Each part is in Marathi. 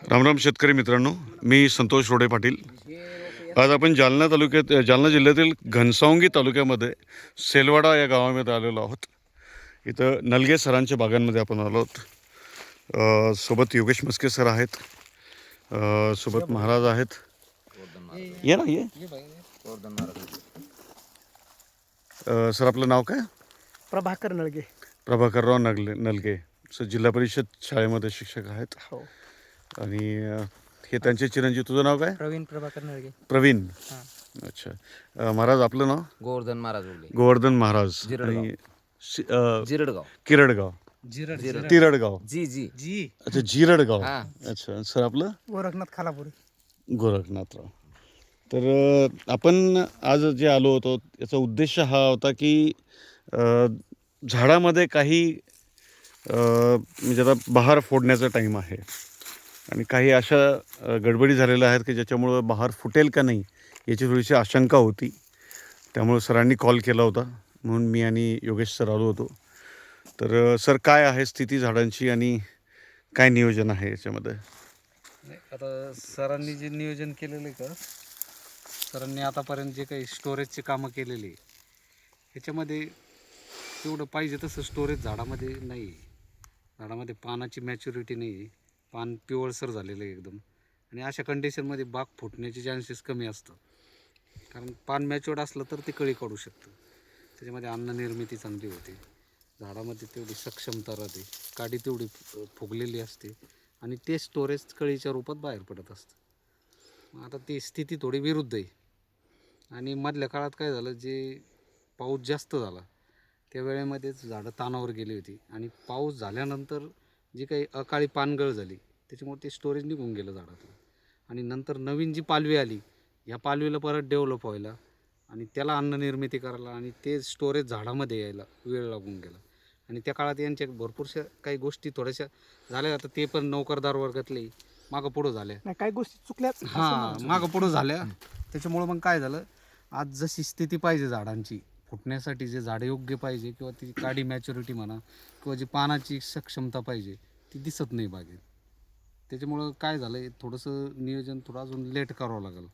रामराम शेतकरी मित्रांनो, मी संतोष रोडे पाटील. आज आपण जालना जिल्ह्यातील घनसावंगी तालुक्यामध्ये सेलवाडा या गावामध्ये आलेलो आहोत. इथं नलगे सरांच्या बागांमध्ये आपण आलो आहोत. सोबत योगेश मस्के सर आहेत, सोबत महाराज आहेत. ये ना ये. सर आपलं नाव काय? प्रभाकर नळगे. प्रभाकरराव नलगे सर जिल्हा परिषद शाळेमध्ये शिक्षक आहेत. हो. आणि हे त्यांचे चिरंजीव. तुझं नाव काय? प्रवीण प्रभाकर नळगे. प्रवीण. अच्छा. महाराज आपलं नाव? गोवर्धन महाराज. गोवर्धन महाराज. आणि जिरडगाव. किरडगाव. तिरडगाव. जी जी जी. अच्छा, जिरडगाव. अच्छा सर आपलं? गोरखनाथ खालापुरी. गोरखनाथराव. तर आपण आज जे आलो होतो याचा उद्देश हा होता की झाडामध्ये काही म्हणजे आता बहार फोडण्याचा टाईम आहे आणि काही अशा गडबडी झालेल्या आहेत की ज्याच्यामुळं बहार फुटेल का नाही याची थोडीशी आशंका होती. त्यामुळं सरांनी कॉल केला होता, म्हणून मी आणि योगेश सर आलो होतो. तर सर काय आहे स्थिती झाडांची आणि काय नियोजन आहे याच्यामध्ये? आता सरांनी जे नियोजन केलेलं आहे का, सरांनी आतापर्यंत जे काही स्टोरेजचे कामं केलेली ह्याच्यामध्ये तेवढं पाहिजे तसं स्टोरेज झाडामध्ये नाही आहे. झाडामध्ये पानाची मॅच्युरिटी नाही आहे, पान पिवळसर झालेलं आहे एकदम. आणि अशा कंडिशनमध्ये बाग फुटण्याचे चान्सेस कमी असतात, कारण पान मॅच्युअर्ड असलं तर ते कळी काढू शकतं. त्याच्यामध्ये अन्न निर्मिती चांगली होते, झाडामध्ये तेवढी सक्षमता राहते, काडी तेवढी फुगलेली असते आणि ते स्टोरेज कळीच्या रूपात बाहेर पडत असतं. आता ती स्थिती थोडी विरुद्ध आहे. आणि मधल्या काळात काय झालं, जे पाऊस जास्त झाला त्या वेळेमध्येच झाडं तानावर गेली होती आणि पाऊस झाल्यानंतर जी काही अकाळी पानगळ झाली त्याच्यामुळे ते स्टोरेज निघून गेलं झाडातलं. आणि नंतर नवीन जी पालवी आली, ह्या पालवीला परत डेव्हलप व्हायला आणि त्याला अन्न निर्मिती करायला आणि ते स्टोरेज झाडामध्ये यायला वेळ लागून गेला. आणि त्या काळात यांच्या भरपूरशा काही गोष्टी थोड्याशा झाल्या. आता ते पण नोकरदार वर्गातले मागं पुढं झाल्या, नाही काही गोष्टी चुकल्याच. मागं पुढं झाल्या. त्याच्यामुळं मग काय झालं, आज जशी स्थिती पाहिजे झाडांची फुटण्यासाठी, जे झाडं योग्य पाहिजे किंवा ती काडी मॅच्युरिटी म्हणा किंवा जी पानाची सक्षमता पाहिजे ती दिसत नाही बागेत. त्याच्यामुळं काय झालं आहे, थोडंसं नियोजन थोडं अजून लेट करावं लागेल.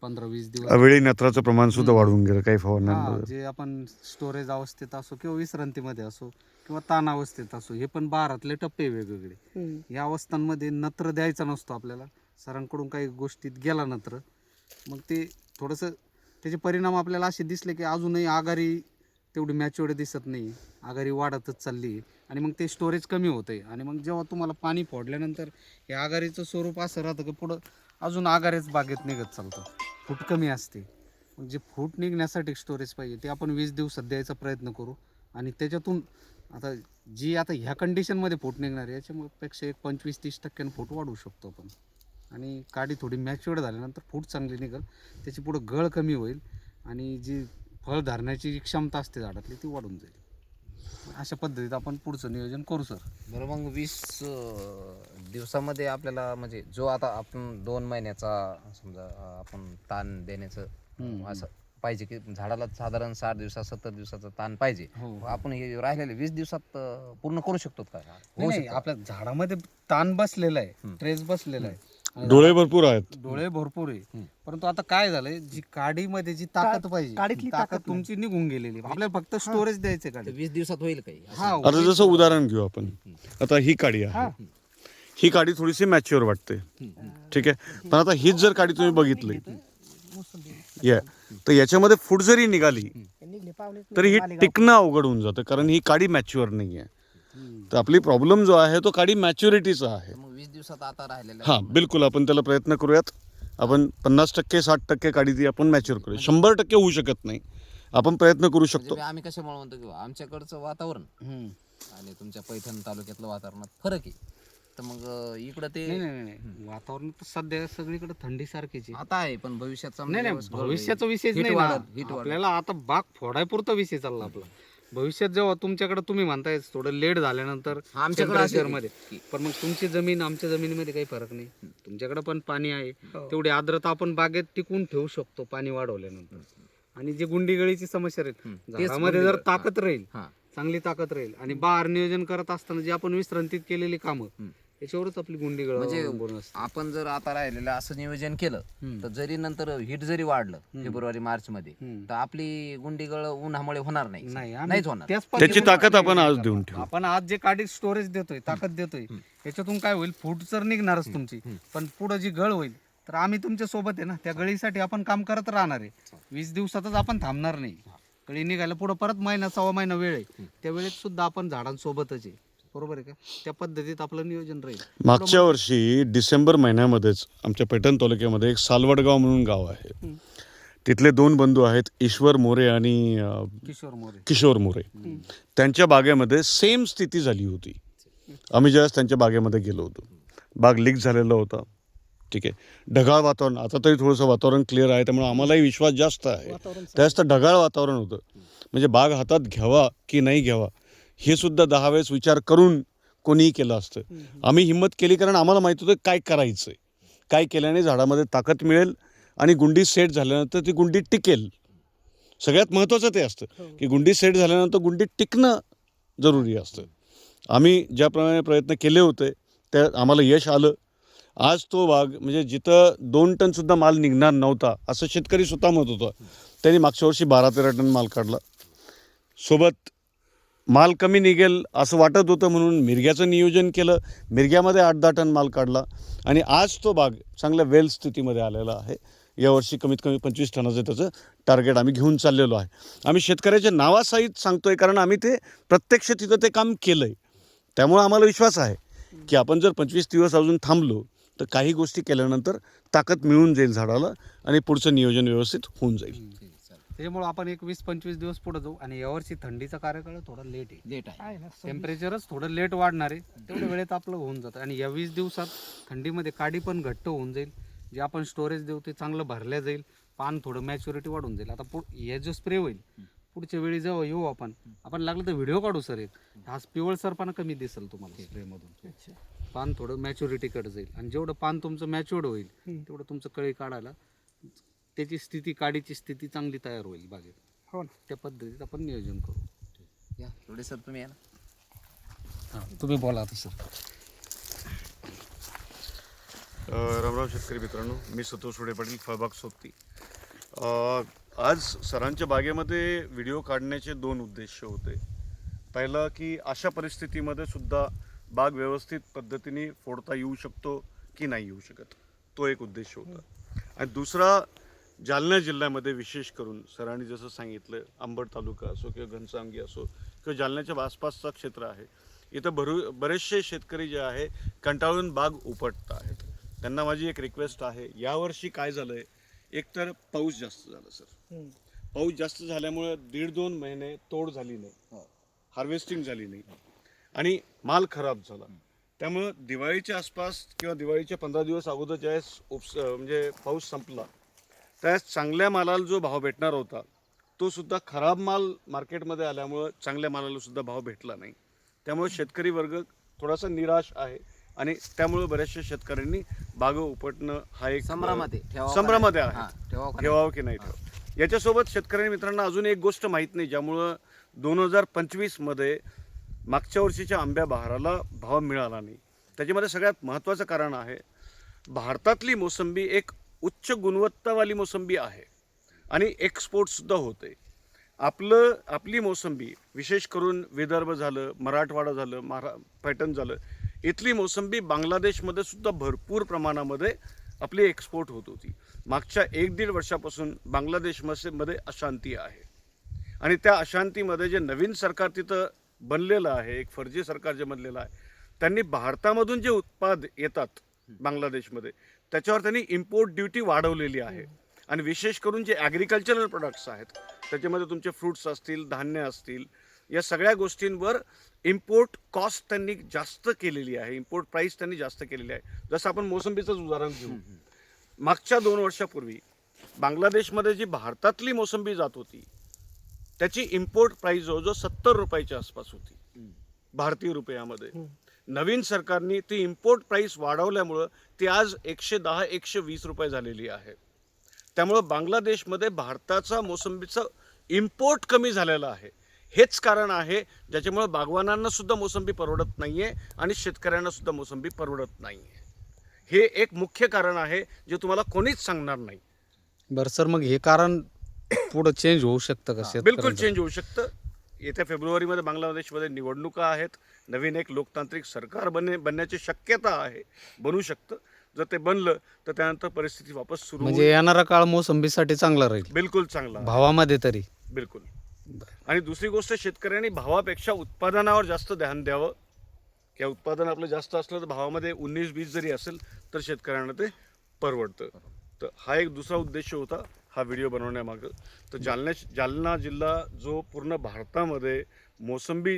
15-20 दिवस अवेळी नत्राचं प्रमाण सुद्धा वाढून गेलं काही फवारण्यांमध्ये. जे आपण स्टोरेज अवस्थेत असो किंवा विश्रांतीमध्ये असो किंवा ताण अवस्थेत असो, हे पण बहारातले टप्पे वेगवेगळे. या अवस्थांमध्ये नत्र द्यायचा नसतो आपल्याला. सरांकडून काही गोष्टीत गेला नत्र, मग ते थोडंसं त्याचे परिणाम आपल्याला असे दिसले की अजूनही आघारी तेवढी मॅच्युअर्ड दिसत नाही, आघारी वाढतच चालली आहे आणि मग ते स्टोरेज कमी होतं आहे. आणि मग जेव्हा तुम्हाला पाणी फोडल्यानंतर हे आघारीचं स्वरूप असं राहतं की पुढं अजून आघारेच बागेत निघत चालतं, फूट कमी असते. मग जे फूट निघण्यासाठी स्टोरेज पाहिजे ते आपण 20 दिवसात द्यायचा प्रयत्न करू. आणि त्याच्यातून आता ह्या कंडिशनमध्ये फूट निघणार आहे याच्यापेक्षा एक 25-30% फूट वाढवू शकतो आपण. आणि काडी थोडी मॅच्युअर्ड झाल्यानंतर फूट चांगली निघेल, त्याची पुढं गळ कमी होईल आणि जी फळ धरण्याची जी क्षमता असते झाडातली ती वाढून जाईल. अशा पद्धतीत आपण पुढचं नियोजन करू सर. बरं, मग 20 दिवसामध्ये आपल्याला म्हणजे जो आता आपण 2 महिन्याचा समजा आपण ताण देण्याचं असं पाहिजे की झाडाला साधारण 60 दिवसात 70 दिवसाचा ताण पाहिजे. आपण हे राहिलेले 20 दिवसात पूर्ण करू शकतो का? नाही, आपल्या झाडामध्ये ताण बसलेला आहे, ट्रेस बसलेला आहे, डोळे भरपूर आहेत. डोळे भरपूर आहे. परंतु आता काय झालंय, जी काडीमध्ये जी ताकद पाहिजे, काडीतली ताकद तुमची निघून गेलेली. आपल्याला फक्त स्टोरेज द्यायचे काडी. 20 दिवसात होईल काही? आता जसं उदाहरण घेऊ आपण, आता ही काडी आहे, ही काडी थोडीशी मॅच्युअर वाटते, ठीक आहे. पण आता हीच जर काडी तुम्ही बघितली तर याच्यामध्ये फूट जरी निघाली तर ही टिकणं अवघड होऊन जातं, कारण ही काडी मॅच्युअर नाही आहे. तर आपली प्रॉब्लेम जो आहे तो काडी मॅच्युरिटीचा आहे. मग 20 दिवसात आता राहिलेलं हां बिलकुल, आपण त्याला प्रयत्न करूयात. आपण 50% 60% काडी ती आपण मॅच्युअर करूया. 100% होऊ शकत नाही, आपण प्रयत्न करू शकतो. आम्ही कशामुळे म्हणतो की आमच्याकडचं वातावरण आणि तुमच्या पैठण तालुक्यातलं वातावरणात फरक आहे. तर मग इकडं ते नाही, वातावरण तर सध्या सगळीकडे थंडी सारखीच आहे. आता आहे, पण भविष्याचा नाही, भविष्याचा विषय नाही ना. आपल्याला आता बाग फोडायपुरता विषय चालला आपला. भविष्यात जेव्हा तुमच्याकडे तुम्ही म्हणताय थोडं लेट झाल्यानंतर मध्ये, पण मग तुमची जमीन आमच्या जमिनीमध्ये काही फरक नाही. तुमच्याकडे पण पाणी आहे, तेवढी आर्द्रता आपण बागेत टिकून ठेवू शकतो पाणी वाढवल्यानंतर. आणि जे गुंडीगळीची समस्या राहील झाडामध्ये जर ताकद राहील, चांगली ताकद राहील आणि बहार नियोजन करत असताना जी आपण विश्रांतीत केलेली कामं याच्यावरच आपली गुंडी गळ म्हणजे अवलंबून असते. आपण जर आता राहिलेलं असं नियोजन केलं तर जरी नंतर हिट जरी वाढलं फेब्रुवारी मार्च मध्ये तर आपली गुंडी गळ उन्हामुळे होणार नाही नाही आम्ही नाहीच होणार. त्याच त्याची पद्धतीने ताकद आपण आज नियोजन देऊन करतो. ठेवू. आपण आज जे काडी स्टोरेज देतोय ताकद देतोय याच्यातून काय होईल फूट तर निघणारच तुमची पण पुढे जी गळ होईल तर आम्ही तुमच्या सोबत आहे ना त्या गळीसाठी आपण काम करत राहणार आहे 20 दिवसातच आपण थांबणार नाही. गळी निघायला पुढे परत महिना 1.25 महिना वेळ आहे त्या वेळेत सुद्धा आपण झाडांसोबतच आहे बरोबर आहे का त्या पद्धतीत आपलं नियोजन राहील. मागच्या वर्षी डिसेंबर महिन्यामध्येच आमच्या पैठण तालुक्यामध्ये एक सालवडगाव म्हणून गाव आहे. तिथले 2 बंधू आहेत, ईश्वर मोरे आणि किशोर मोरे किशोर मोरे. त्यांच्या बागेमध्ये सेम स्थिती झाली होती. आम्ही ज्यावेळेस त्यांच्या बागेमध्ये गेलो होतो, बाग लीक झालेला होता. ठीक आहे, ढगाळ वातावरण, आता तरी थोडंसं वातावरण क्लिअर आहे त्यामुळे आम्हालाही विश्वास जास्त आहे. त्यावेळेस तर ढगाळ वातावरण होतं, म्हणजे बाग हातात घ्यावा की नाही घ्यावा हे सुद्धा 10 वेळेस विचार करून कोणीही केलं असतं. आम्ही हिंमत केली कारण आम्हाला माहीत होतं काय करायचं आहे, काय केल्याने झाडामध्ये ताकद मिळेल आणि गुंडी सेट झाल्यानंतर ती गुंडी टिकेल. सगळ्यात महत्त्वाचं ते असतं की गुंडी सेट झाल्यानंतर गुंडी टिकणं जरुरी असतं. आम्ही ज्याप्रमाणे प्रयत्न केले होते त्या आम्हाला यश आलं. आज तो बाग म्हणजे जिथं 2 टनसुद्धा माल निघणार नव्हता असं शेतकरी स्वतः म्हणत होता, त्यांनी मागच्या वर्षी 12-13 टन माल काढला. सोबत माल कमी निघेल असं वाटत होतं म्हणून मिरग्याचं नियोजन केलं, मिरग्यामध्ये 8-10 टन माल काढला आणि आज तो बाग चांगल्या वेल स्थितीमध्ये आलेला आहे. यावर्षी कमीत कमी 25 टनाचं त्याचं टार्गेट आम्ही घेऊन चाललेलो आहे. आम्ही शेतकऱ्याच्या नावासहित सांगतोय कारण आम्ही ते प्रत्यक्ष तिथं ते काम केलं आहे. त्यामुळं आम्हाला विश्वास आहे की आपण जर 25 दिवस अजून थांबलो तर काही गोष्टी केल्यानंतर ताकद मिळून जाईल झाडाला आणि पुढचं नियोजन व्यवस्थित होऊन जाईल. त्याच्यामुळे आपण एक 20-25 दिवस पुढे जाऊ आणि यावर्षी थंडीचा कार्यकाळ थोडा लेट आहे. लेट आहे. आहे ना टेम्परेचरच थोडं लेट वाढणार आहे तेवढ्या वेळेत आपलं होऊन जातं आणि या 20 दिवसात थंडीमध्ये काडी पण घट्ट होऊन जाईल. जे आपण स्टोरेज देऊ ते चांगलं भरल्या जाईल, पान थोडं मॅच्युरिटी वाढून जाईल. आता हे जो स्प्रे होईल पुढच्या वेळी जेव्हा येऊ आपण लागलं तर व्हिडिओ काढू सर एक हा पिवळसरपणा कमी दिसेल तुम्हाला स्प्रेमधून. पान थोडं मॅच्युरिटीकडे जाईल आणि जेवढं पान तुमचं मॅच्युअर्ड होईल तेवढं तुमचं कळी काढायला त्याची स्थिती काडीची स्थिती चांगली तयार होईल बागेत. हो ना. त्या पद्धतीत आपण नियोजन करू. या थोडे सर तुम्ही या ना. तुम्ही बोला आता सर. रामराम शेतकरी मित्रांनो, मी संतोष सुडे पाटील, फळबाग सोबती. आज सरांच्या बागेमध्ये व्हिडिओ काढण्याचे 2 उद्देश होते. पहिला की अशा परिस्थितीमध्ये सुद्धा बाग व्यवस्थित पद्धतीने फोडता येऊ शकतो की नाही येऊ शकत, तो एक उद्देश होता. आणि दुसरा, जालना जिल्ह्यामध्ये विशेष करून सरांनी जसं सांगितलं, अंबड तालुका असो किंवा घनसावंगी असो किंवा जालन्याच्या आसपासचं क्षेत्र आहे, इथं बरेचसे शेतकरी जे आहे कंटाळून बाग उपटत आहेत. त्यांना माझी एक रिक्वेस्ट आहे, यावर्षी काय झालं आहे, एकतर पाऊस जास्त झाला सर. पाऊस जास्त झाल्यामुळे 1.5-2 महिने तोड झाली नाही, हार्वेस्टिंग झाली नाही आणि माल खराब झाला. त्यामुळं दिवाळीच्या आसपास किंवा दिवाळीच्या 15 दिवस अगोदर ज्यावेळेस म्हणजे पाऊस संपला त्यावेळेस चांगल्या मालाला जो भाव भेटणार होता तो सुद्धा खराब माल मार्केटमध्ये आल्यामुळं चांगल्या मालाला सुद्धा भाव भेटला नाही. त्यामुळे शेतकरी वर्ग थोडासा निराश आहे आणि त्यामुळे बऱ्याचशा शेतकऱ्यांनी बाग उपटणं हा एक संभ्रमामध्ये आहे, ठेवावं की नाही ठेवावं. याच्यासोबत शेतकरी मित्रांना अजून एक गोष्ट माहीत नाही, ज्यामुळं 2025 मध्ये मागच्या वर्षीच्या आंब्या बहाराला भाव मिळाला नाही. त्याच्यामध्ये सगळ्यात महत्त्वाचं कारण आहे, भारतातली मोसंबी एक उच्च गुणवत्तावाली मोसंबी आहे आणि एक्सपोर्टसुद्धा होते. आपली मोसंबी विशेष करून विदर्भ झालं, मराठवाडा झालं, पैठण झालं, इथली मोसंबी बांगलादेशमध्ये सुद्धा भरपूर प्रमाणामध्ये आपली एक्सपोर्ट होत होती. मागच्या 1-1.5 वर्षापासून बांगलादेशमध्ये अशांती आहे आणि त्या अशांतीमध्ये जे नवीन सरकार तिथं बनलेलं आहे, एक फर्जी सरकार जे बनलेलं आहे, त्यांनी भारतामधून जे उत्पाद येतात बांगलादेशमध्ये त्याच्यावर त्यांनी इम्पोर्ट ड्युटी वाढवलेली आहे. आणि विशेष करून जे ॲग्रिकल्चरल प्रोडक्ट्स आहेत त्याच्यामध्ये तुमचे फ्रूट्स असतील, धान्य असतील, या सगळ्या गोष्टींवर इम्पोर्ट कॉस्ट त्यांनी जास्त केलेली आहे, इम्पोर्ट प्राईस त्यांनी जास्त केलेली आहे. जसं आपण मोसंबीचंच उदाहरण घेऊ, मागच्या 2 वर्षापूर्वी बांगलादेशमध्ये जी भारतातली मोसंबी जात होती त्याची इम्पोर्ट प्राईस जवळजवळ 70 रुपयाच्या आसपास होती भारतीय रुपयामध्ये. नवीन सरकारने ती इम्पोर्ट प्राईस वाढवल्यामुळं ती आज 110-120 रुपये झालेली आहे. त्यामुळं बांगलादेशमध्ये भारताचा मोसंबीचं इम्पोर्ट कमी झालेलं आहे. हेच कारण आहे ज्याच्यामुळे बागवानांना सुद्धा मोसंबी परवडत नाही आहे आणि शेतकऱ्यांना सुद्धा मोसंबी परवडत नाही आहे. हे एक मुख्य कारण आहे जे तुम्हाला कोणीच सांगणार नाही. बरं सर, मग हे कारण पुढं चेंज होऊ शकतं का बिलकुल शेतकऱ्यांचं? चेंज होऊ शकतं. येत्या फेब्रुवारीमध्ये बांगलादेशमध्ये निवडणुका आहेत. नवीन एक लोकतांत्रिक सरकार बनण्याची शक्यता आहे, बनू शकतं. जर ते बनलं तर त्यानंतर परिस्थिती वापस सुरू म्हणजे होईल. येणारा काळ मोसंबीसाठी चांगला राहील बिलकुल चांगला आहे. भावामध्ये तरी. बिलकुल. आणि दुसरी गोष्ट, शेतकऱ्यांनी भावापेक्षा उत्पादनावर जास्त ध्यान द्यावं. किंवा उत्पादन आपलं जास्त असलं तर भावामध्ये 19-20 जरी असेल तर शेतकऱ्यांना ते परवडतं. तर हा एक दुसरा उद्देश होता हा व्हिडिओ बनवण्यामागं. तर जालना जिल्हा जो पूर्ण भारतामध्ये मोसंबी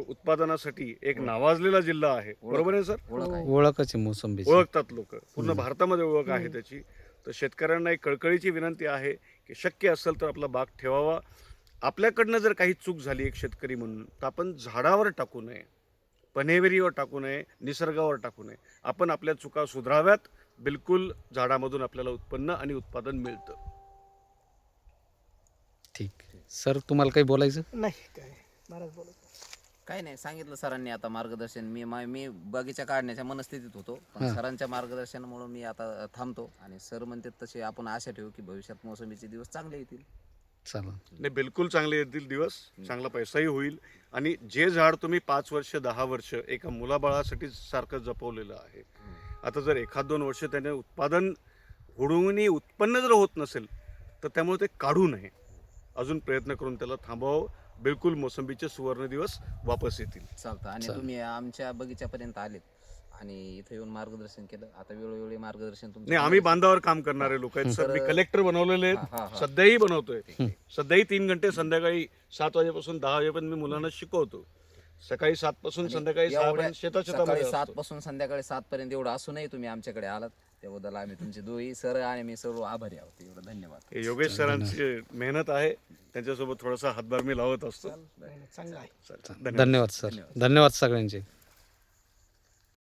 उत्पादनासाठी एक नावाजलेला जिल्हा आहे, बरोबर आहे सर? ओळख आहे. ओळखच आहे मोसंबीची. ओळखतात लोक, पूर्ण भारतामध्ये ओळख आहे त्याची. तर शेतकऱ्यांना एक कळकळीची विनंती आहे की शक्य असेल तर आपला बाग ठेवावा. आपल्याकडनं जर काही चूक झाली एक शेतकरी म्हणून तर आपण झाडावर टाकू नये, पनेवरीवर टाकू नये, निसर्गावर टाकू नये. आपण आपल्या चुका सुधाराव्यात. बिलकुल झाडामधून आपल्याला उत्पन्न आणि उत्पादन मिळतं. ठीक. सर, तुम्हाला काही बोलायचं? नाही काय महाराज बोलत. काही नाही, सांगितलं सरांनी आता मार्गदर्शन. मी बगीचा काढण्याच्या मनस्थितीत होतो, पण हां. सरांच्या मार्गदर्शनामुळे मी आता थांबतो. आणि सर म्हणतात तसे आपण आशा ठेवू की भविष्यात मोसंबीचे दिवस चांगले येतील. चला. नाही, बिलकुल चांगले येतील दिवस. चांगला पैसाही होईल. आणि जे झाड तुम्ही 5 वर्ष 10 वर्ष एका मुलाबाळासाठी सारखं जपवलेलं आहे, आता जर 1-2 वर्ष त्याने उत्पादन होऊनही उत्पन्न जर होत नसेल तर त्यामुळे ते काढू नये. अजून प्रयत्न करून त्याला थांबवावं. बिलकुल मोसंबीचे सुवर्ण दिवस वापस येतील. चालतं. आणि तुम्ही आमच्या बगीच्यापर्यंत आलेत आणि इथं येऊन मार्गदर्शन केलं. आता वेळोवेळी मार्गदर्शन तुमचं. नाही, आम्ही बांधावर काम करणारे लोक आहेत सर. मी कलेक्टर बनवलेले हा, हा, आहेत, हा. सध्याही बनवतोय. सध्याही 3 घंटे संध्याकाळी 7 वाजेपासून 10 वाजेपर्यंत मी मुलांना शिकवतो. सकाळी 7 पासून संध्याकाळी 6 पर्यंत सकाळी शेतामध्ये 7 असतो. पासून संध्याकाळी 7 पर्यंत एवढं असूनही तुम्ही आमच्याकडे आलात, त्याबद्दल आम्ही तुमचे दोन्ही सर आणि मी सर्व आभारी आहोत. एवढं धन्यवाद. हे योगेश सरांची मेहनत आहे, त्यांच्यासोबत थोडासा हातभार मी लावत असतो. चांगलं आहे. धन्यवाद. धन्यवाद सर. धन्यवाद सगळ्यांचे.